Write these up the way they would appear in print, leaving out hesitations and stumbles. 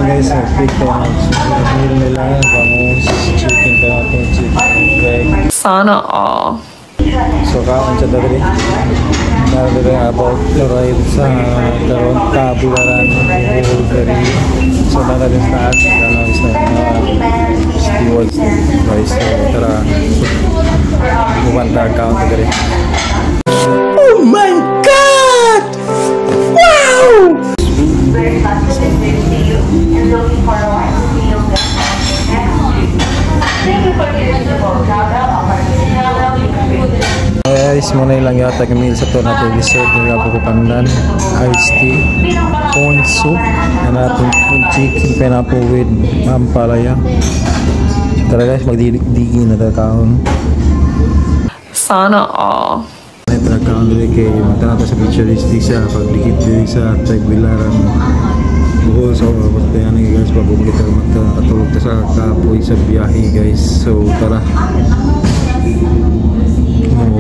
guys, nag-pick tayo ng meal nila. Bangus, chicken pineapple, chicken leg. Sana all. So kaon siya dali. Naroon about the ride sa karon kabilaran Bulgari. So naroon sa taas ano is na stewards guys. So tara bumanda kaon dali. Oh my God! Wow! Very much appreciated to you and looking for a while to see you next week. Thank you for giving the vote. Guys, muna lang yata yung meal sa to natin dessert ng Apo Pandan, iced tea, corn soup, na natin yung chicken pineapple with mampalaya. Tara guys, magdidigi na kaon. Sana all. Ito kaon dili kay magtanong sa futuristic sa pagdikit dili sa Tagbilaran. Buhol so pagtayan nga guys bago kita magkatulog ta sa kapoy sa biyahe guys. So tara.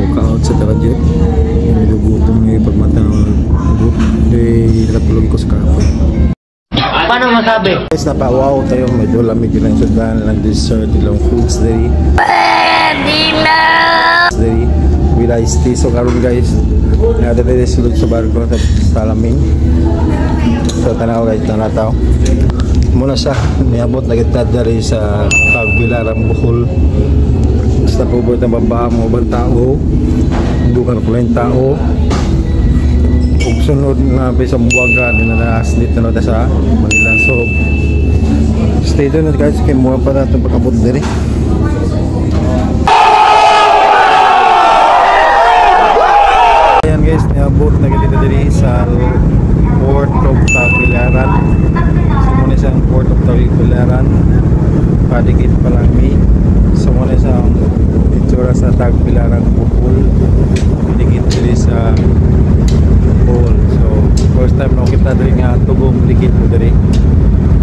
Kaot sa tarajit nagugutom niyo pagmata ng nakatulog ko sa kapoy. Paano masabi? Guys, napawaw tayo medyo lamig yun ang sudan ng dessert ilang foods dali with iced tea. So karon guys nadali sulod sa barko sa Salamin. So tanaw guys tanataw muna siya niabot na kita dari sa Tagbilaran Bohol. Basta po ba itong babaha mo bang tao bukan pala yung tao kung sunod na isang buwaga din na na-aslit na natin sa Manila. So stay tuned guys kaya muna pa natin pagkabot diri. Ayan guys, niabot na dito diri sa Port of Tagbilaran. So muna isang Port of Tagbilaran padikit pa lang may. So muna isang itsura sa Tagbilaran Bohol dikit diri sa Bohol. So first time na kita diri nga tugong dikit mo diri.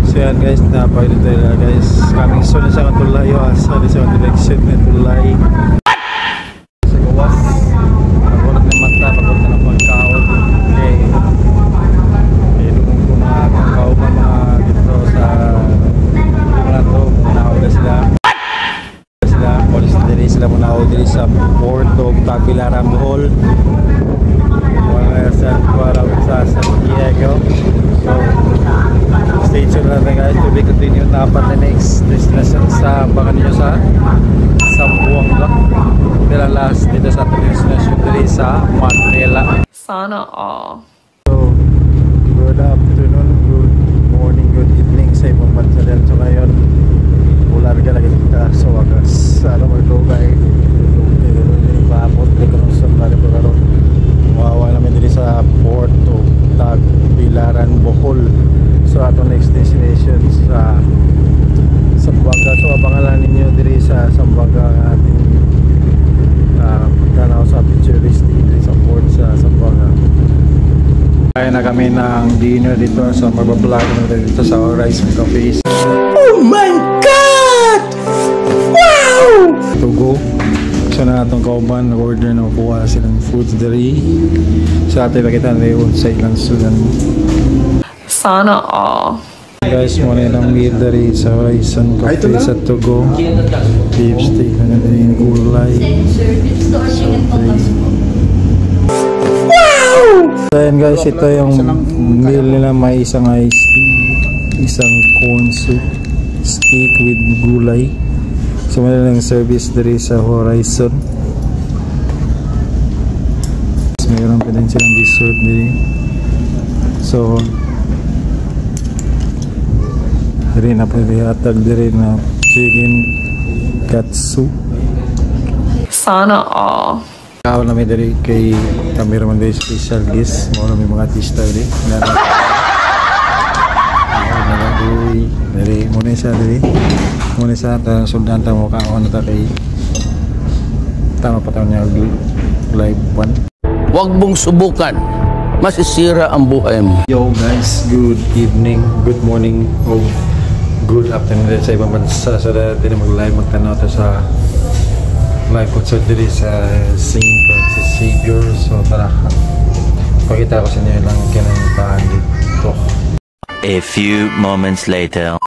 So yan guys, napakita tayo guys coming soon sa tulay asa sa direction ng tulay sa gawas pagulot ng mata pagulot ng pagkaon. Okay dumong ko na kauban na dito sa plato naawala sila diri sila muna ako diri sa Port of Tagbilaran Bohol. Wala sa San Diego. So stay tuned natin guys to be continued na pa the next destination sa baka ninyo sa Zamboanga. Pero last dito sa ating destination diri sa Manila. Sana all. So good afternoon, good morning, good evening sa ibang bansa dyan. So ngayon larga lagi kita sa wagas ano mo ito kay paabot di ko nung sandali po karoon mawawa namin dito sa Port of Tagbilaran Bohol. So ato next destination sa Zamboanga. So abangalan ninyo dito sa Zamboanga ating tanaw sa futuristic dito sa Port sa Zamboanga. Kaya na kami ng dinner dito sa magbablog natin dito sa Horizon Cafe. Oh my God! Wow! To go. So na itong kauban, order na kuha silang foods dari. So atin pakita na yun sa ilang sudan. Sana all. Guys, muna ilang meal dari sa Horizon Cafe sa To Go. Beef steak na natin yung gulay. So so yan guys, ito yung meal nila, may isang iced tea, isang corn soup, steak with gulay. So may lang service diri sa Horizon. Mayroon pa din silang dessert diri. So diri na pa hatag diri na chicken katsu. Sana all. Kao na may dari kay cameraman day special guest mo na may mga artista diri na dari muna siya diri muna sa sundan ta mo kaon ta kay tama pa taon niya live 1. Huwag mong subukan, masisira ang buhay mo. Yo guys, good evening, good morning o good afternoon sa ibang bansa sa dili mag live magtanaw ta sa live concert diri sa St. Francis Xavier. So tara pakita ko sa inyo lang kinantahan dito. A few moments later.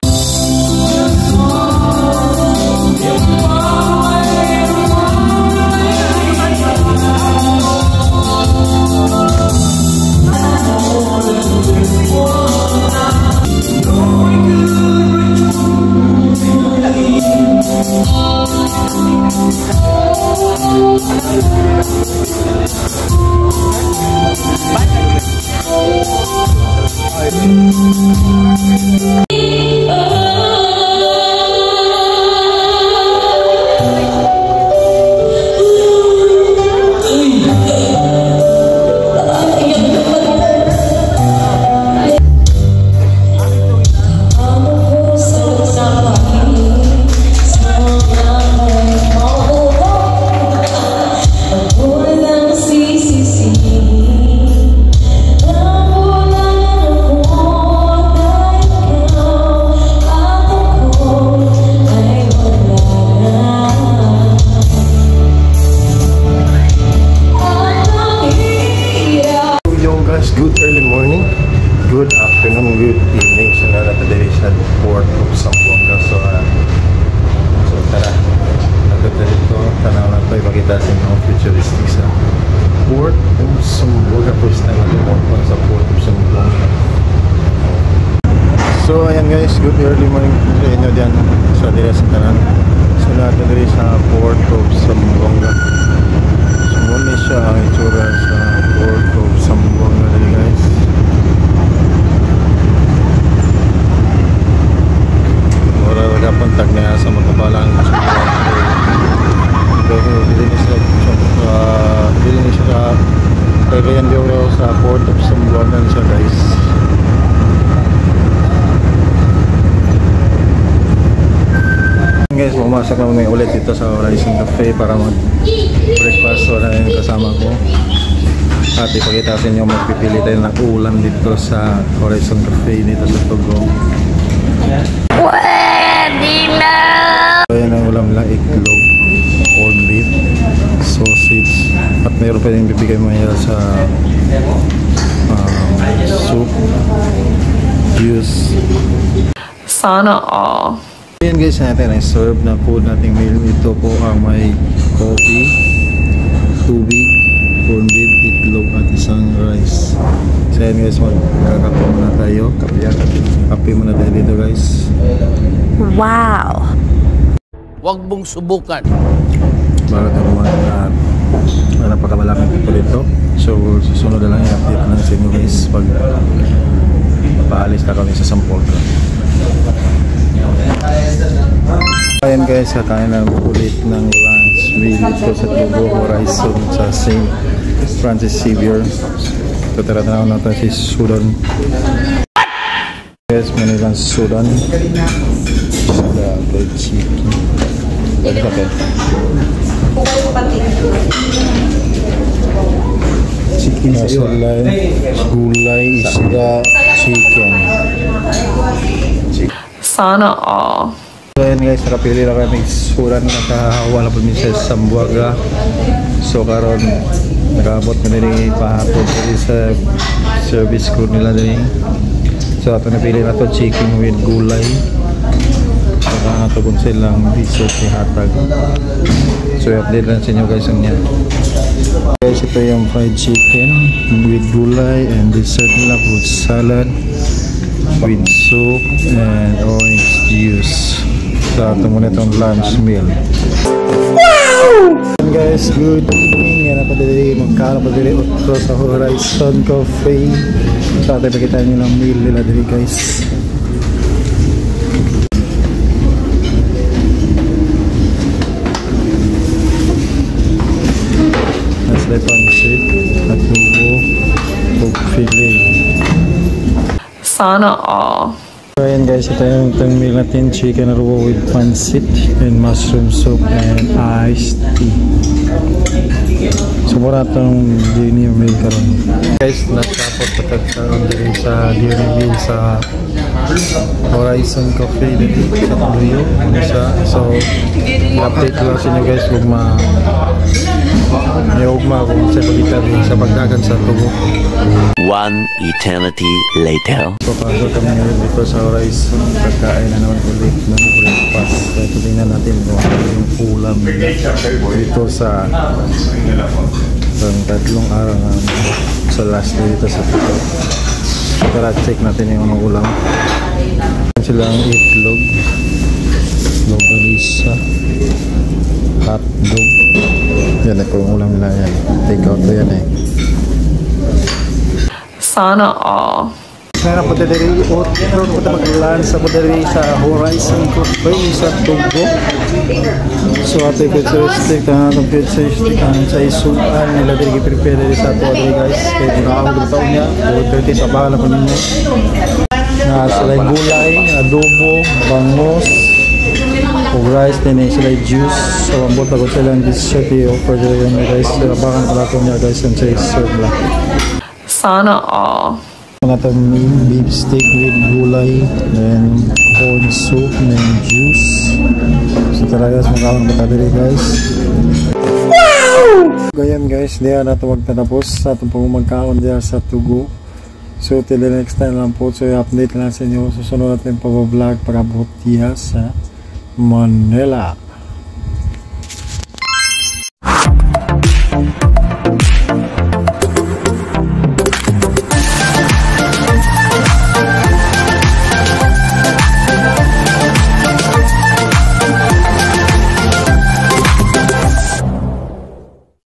Good early morning, good afternoon, good evening. So na natin dito sa Port of Zamboanga. So tara, natin dito, tanaw na ito, ipakita sa inyo futuristic sa Port of Zamboanga. First time natin pumunta sa Port of Zamboanga. So ayan guys, good early morning sa inyo dyan sa dito sa tanan. So natin dito sa Port of Zamboanga. So muna siya ang itsura sa Port of Zamboanga dito guys. Mura nagapantag na sa magkabalang dili ni siya kagayan dito sa Port of Zamboanga siya guys. Guys, pumasok naman ulit dito sa Horizon Cafe para mag-breakfast. So na yung kasama ko at ipakita sa inyo, magpipili tayo ng ulam dito sa Horizon Cafe dito sa Togo. Pwede na! So yan ang ulam lang, itlog, corned beef, sausage, at mayroon pa rin bibigay mo sa soup, juice. Sana all. Ayan guys, natin ang serve na food nating meal. Ito po ang may coffee, tubig, corned beef, itlog at isang rice. So ayan guys, magkakape muna tayo. Kape muna tayo dito guys. Wow! Huwag mong subukan. Bago tayo kumain na napakamalaki ito dito. So susunod na lang, i-update na lang sa inyo guys pag paalis na kami sa Zamboanga. Ayan guys, kakain na ulit ng lunch meal dito sa Togo Horizon sa St. Francis Xavier. So tara na natin si Sudan. Guys, manilang Sudan. Sada fried chicken. Pwede ka chicken salad, gulay, isda, chicken. Sana all. So ayan guys, nakapili na kami suran, nakawala po minsan sa Zamboanga. So karon nakaabot na din pahapon sa service crew nila din. So ato napili na to chicken with gulay. Saka ato kung silang dessert ni hatag. So i-update lang sa inyo guys ang yan. Guys, ito yung fried chicken with gulay and dessert nila, fruit salad with soup and orange juice. So ito muna itong lunch meal. Wow! And guys, good evening. Yan na pa dili, magkano pa dili ito sa Horizon Cafe. So ito ipakita nyo ng meal nila dili guys. Nasa pancit, adobo, pork fillet. Sana all. So ayan guys, ito yung meal natin, chicken roll with pancit and mushroom soup and iced tea. So mura itong dinner meal karon. Guys, natapos patagkaroon din sa dinner meal sa Horizon Cafe dito sa Tuyo. So i-update ko lang sa inyo guys kung may ugma ko sa pagkita sa pagdagan sa tubo. One eternity later. So pasok kami ngayon dito sa Horizon. Pagkain na naman ulit ng breakfast. Kaya tingnan natin kung ano yung ulam dito sa tatlong araw na sa last day dito sa Tito. Tara check natin yung mga ulam. Silang itlog, longganisa, hotdog. Yan ako yung ulam nila yan. Take out to yan eh. Sana all. Sana po tayo maglaan sa podari sa Horizon Cafe sa Tugo. So ato yung future stick na itong future stick sa isuan nila dito i-prepare sa ato guys. Kaya kung nakakagod taon niya, 4:30 sa bahala po ninyo. Sila yung gulay, adobo, bangos, o rice, din sila yung juice. So ang buta ko sila yung dessert i-offer dito yung guys. Bakan pala ko niya guys yung sa serve lang. Sana all. Natang beef steak with gulay, then corn soup, then juice. So talaga sa mga batadiri guys. Wow! Ganyan guys, diyan na ito magtatapos sa itong pagmamagkaon diyan sa Tugo. So till the next time lang po, so i-update lang sa inyo. Susunod natin pag-vlog para buhat diyan sa Manila.